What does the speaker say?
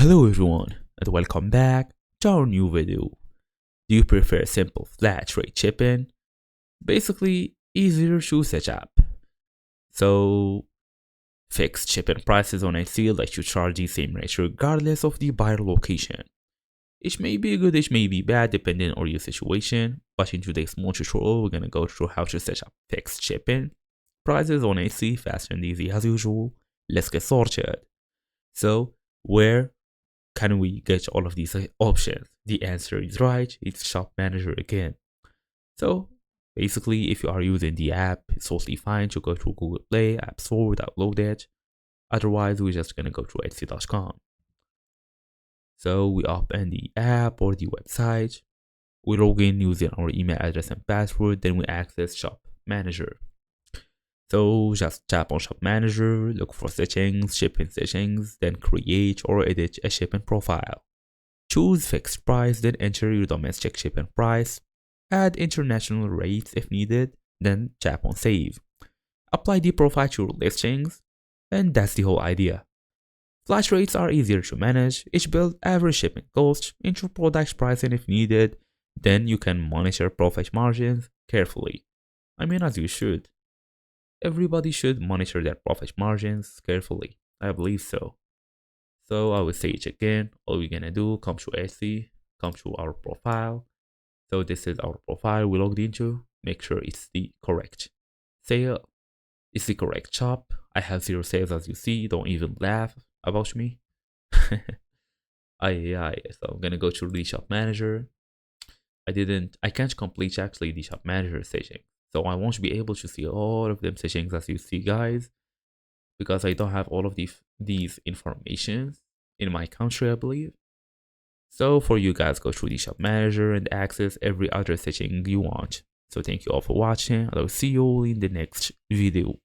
Hello everyone and welcome back to our new video. Do you prefer simple flat rate shipping? Basically easier to set up. So fixed shipping prices on Etsy let you charge the same rate regardless of the buyer location. It may be good, it may be bad depending on your situation, but in today's small tutorial we're gonna go through how to set up fixed shipping prices on Etsy fast and easy as usual. Let's get started. So where can we get all of these options? The answer is right, it's Shop Manager again. So basically, if you are using the app, it's totally fine to go to Google Play, App Store, download it. Otherwise, we're just gonna go to Etsy.com. So we open the app or the website. We log in using our email address and password, then we access Shop Manager. So just tap on Shop Manager, look for settings, shipping settings, then create or edit a shipping profile. Choose fixed price, then enter your domestic shipping price. Add international rates if needed, then tap on save. Apply the profile to your listings, and that's the whole idea. Flash rates are easier to manage, each build average shipping cost into product pricing if needed, then you can monitor profit margins carefully. As you should. Everybody should monitor their profit margins carefully. I believe so. So I will say it again. All we're gonna do, come to Etsy, come to our profile. So this is our profile we logged into. Make sure it's the correct sale. It's the correct shop. I have 0 sales as you see. Don't even laugh about me. So I'm gonna go to the shop manager. I can't complete actually the shop manager setting. So I won't be able to see all of them settings as you see, guys, because I don't have all of these informations in my country, I believe. So for you guys, go through the shop manager and access every other setting you want. So thank you all for watching, and I'll see you all in the next video.